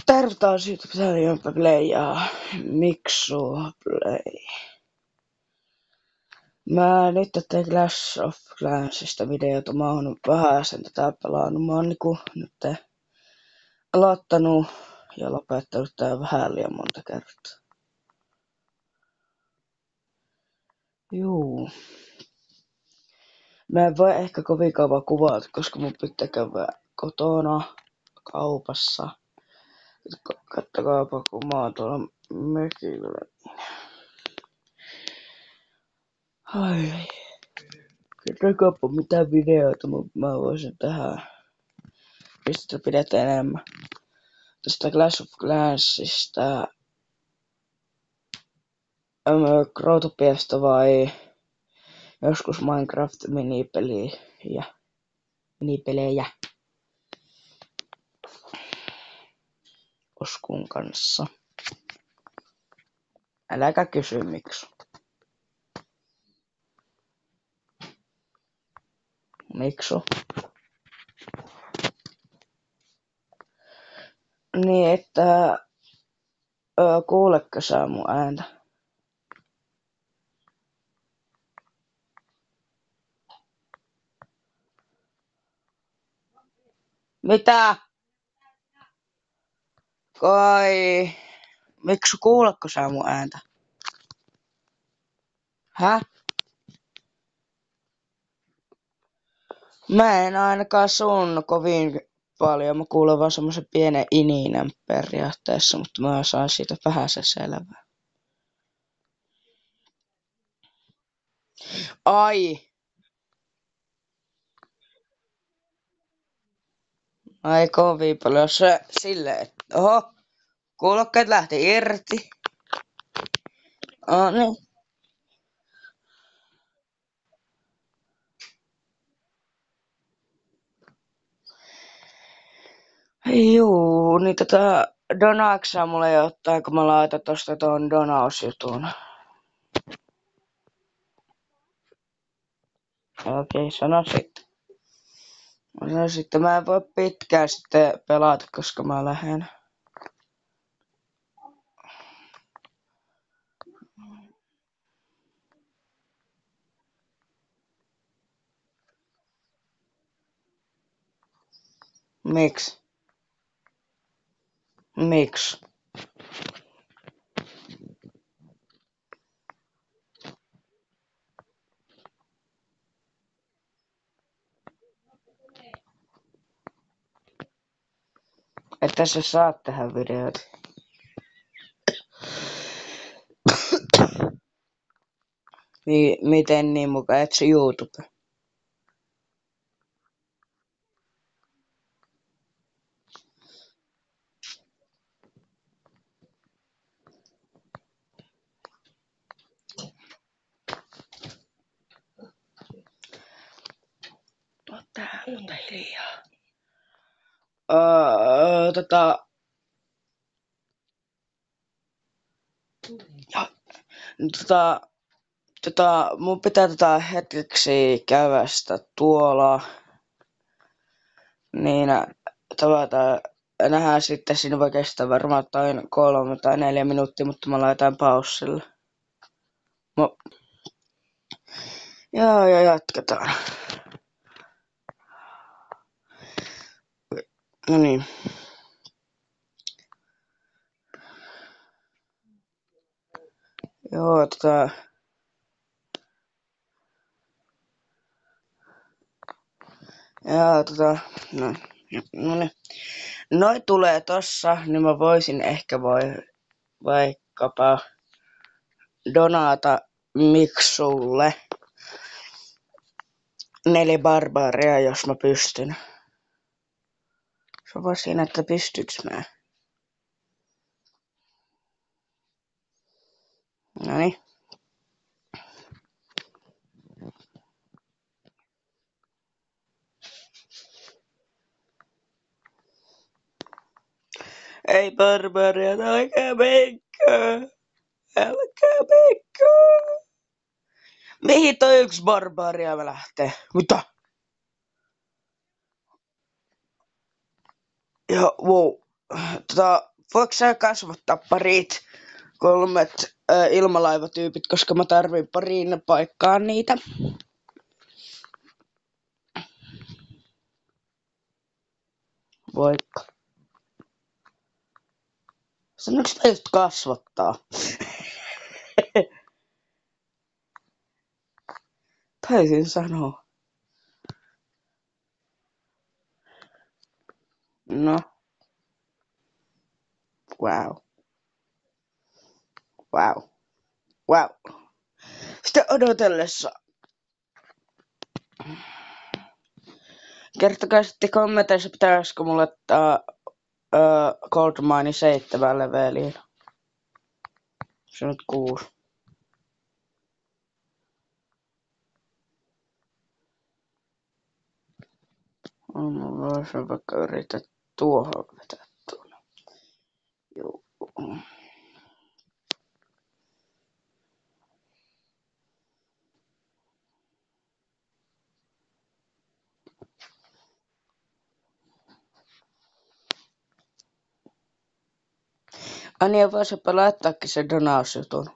Tervetuloa YouTube-sarjan Play ja Miksu Play. Mä nyt teen Clash of Clansista videota. Mä oon vähän sen tätä pelannut. Mä oon nyt aloittanut ja lopettanut tää vähän liian monta kertaa. Juu. Mä en voi ehkä kovin kauan kuvata, koska mun pitää käydä kotona kaupassa. Kattokaapa, kun mä oon tuolla mökillä. Ai. Kertokaapa mitä videoita mä voisin tehdä. Mistä pidetään enemmän. Tästä Clash of Clansista. Crowtopiasta vai joskus Minecraft-minipelejä. Oskun kanssa. Äläkä kysy miksi. Miksu? Niin, että kuulekko sä mun ääntä? Mitä? Kai. Miksu kuulekko sä mun ääntä? Häh? Mä en ainakaan sun kovin paljon. Mä kuulen vaan semmosen pienen ininän periaatteessa, mutta mä saan siitä vähän se selvää. Ai! Ai kovin paljon se silleen, että oho, kuulokkeet lähti irti. Niin. Juu, niin donaaksaa mulle jotain, kun mä laitan tosta ton donausjutun. Okei, sano sitten. Sano sitten, mä en voi pitkään sitten pelata, koska mä lähden. Miksi? Miksi? Että sä saat tehdä videoita. Miten niin mukaan, et se YouTube? Täällä hiljaa. Mun pitää hetkeksi kävästä tuolla. Niin nähdään sitten, siinä voi kestää varmaan 3 tai 4 minuuttia, mutta mä laitan paussille. Joo, jatketaan. No niin. Joo, no niin. Noi tulee tossa, niin mä voisin ehkä vaikkapa donata Miksulle 4 barbaaria, jos mä pystyn. Se on vaan siinä, että pystyks mä. Noniin. Ei barbaaria, älkää menkää. Älkää menkää. Mihin toi 1 barbaaria lähtee? Mitä? Ja wow. Voitko sä kasvattaa parit 3 ilmalaivatyypit, koska mä tarvin pariin paikkaan niitä. Voitko? Sanoinko mä just kasvattaa? Taisin sanoa. No. Wow. Wow. Wow. Sitten odotellessa. Kertokaa sitten kommenteissa, pitäisikö mulle ottaa Gold Mine 7 leveliin. Se on nyt 6. Voisin vaikka yrittää tuohon vetää tuonne. Joo. Anja, voisipä laittaakin sen donausjutun.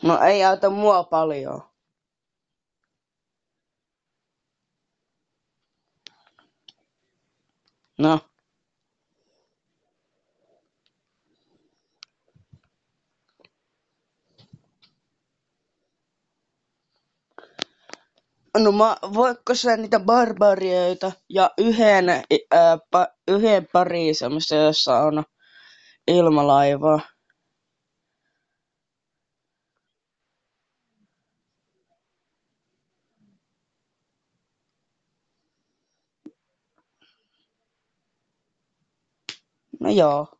No ei auta mua paljon. No. No voitko sä niitä barbarioita ja yhden pari semmoista, jossa on ilmalaivaa? No joo.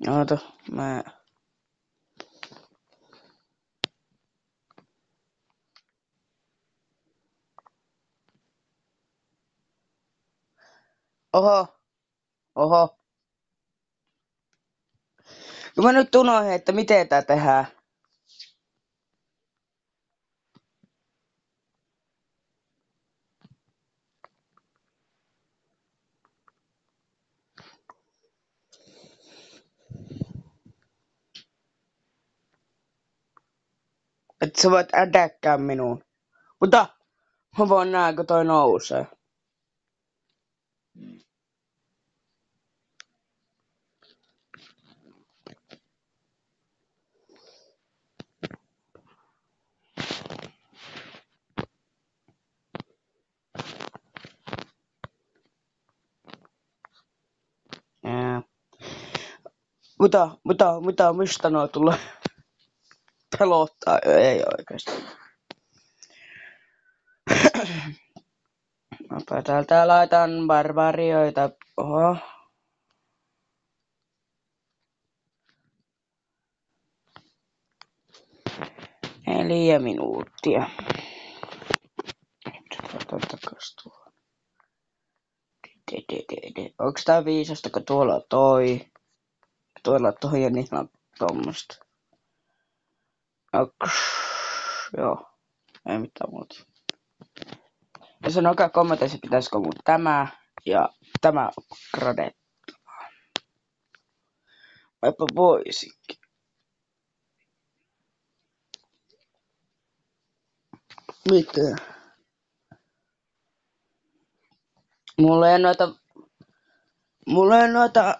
Oota, mä... Oho, oho. Ja mä nyt unohdin, että miten tää tehdään. Että sä voit ädäkkää minuun. Mutta mä voin nähdä, kun toi nousee. Jaa. Mistä noi tulee? Pelottaa, ei oikeesti. Mäpä täältä laitan barbarioita. Oho. 4 minuuttia. Otan takas tuohon. Onks tää viisasta, kun tuolla on toi? Tuolla on toi ja niillä on tommosta. Joo. Ei mitään muuta. Ja sanokaa kommenteissa, pitäisikö mun tämä ja tämä gradettavaa. Vaikka voisinkin. Mitä? Mulla ei noita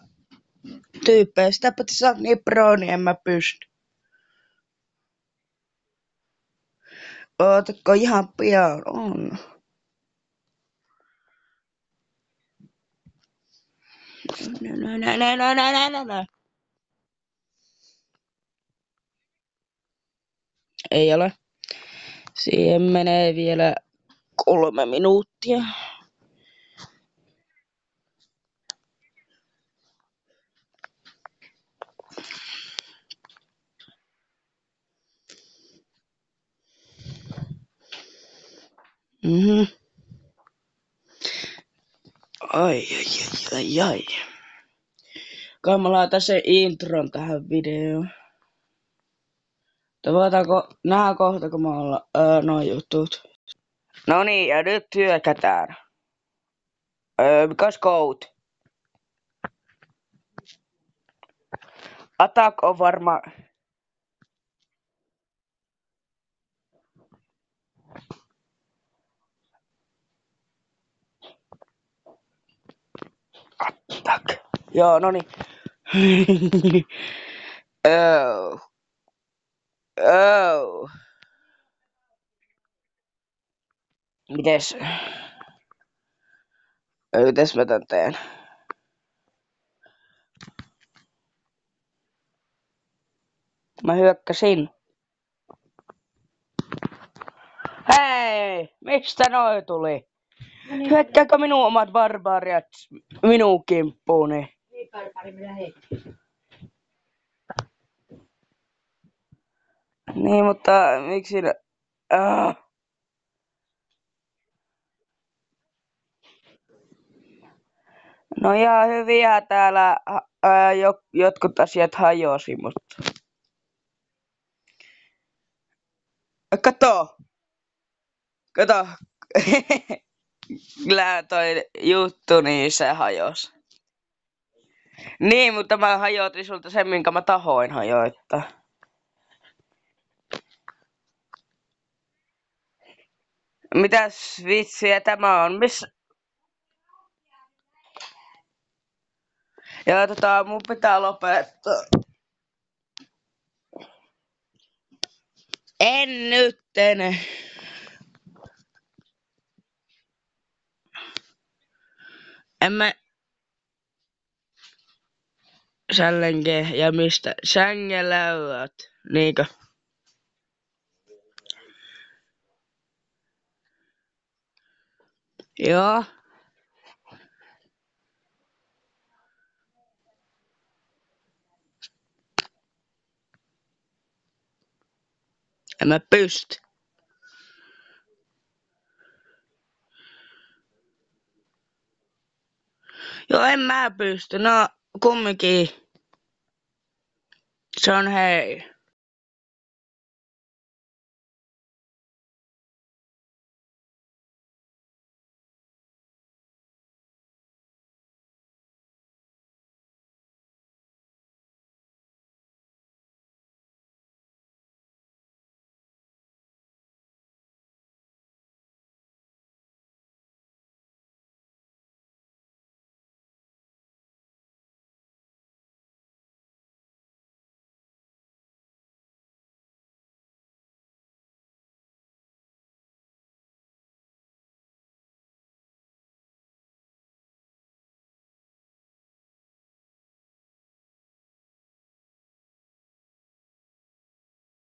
tyyppejä. Sitä paitsi sä oot niin pro, niin en mä pysty. Ootako ihan pian? On. No. Ei ole. Siihen menee vielä 3 minuuttia. Ai. Kai mä laitan sen intron tähän videoon. Tavataanko nähdä kohta, kun mä ollaan noin jutut. No niin, ja nyt hyökätään. Mikäs code? Attack on varma. Attack. Joo, no niin. Mites mä tän teen? Mä hyökkäsin. Hei! Mistä noi tuli? Hyökkääkö minun omat barbariat minun kimppuuni? Ei barbari, minä heitin. Niin, mutta miksi... No ihan hyviä täällä jotkut asiat hajosi, mutta... Kato! Kyllä toi juttu, niin se hajosi. Niin, mutta mä hajotin sulta sen, minkä mä tahoin hajoittaa. Mitäs vitsiä tämä on? Ja mun pitää lopettaa. En nytten. En mä... Sällenge ja mistä? Sängeläyät, niinkö? Joo. En mä pysty. Joo, en mä pysty. No, kumminkin. Se on hei.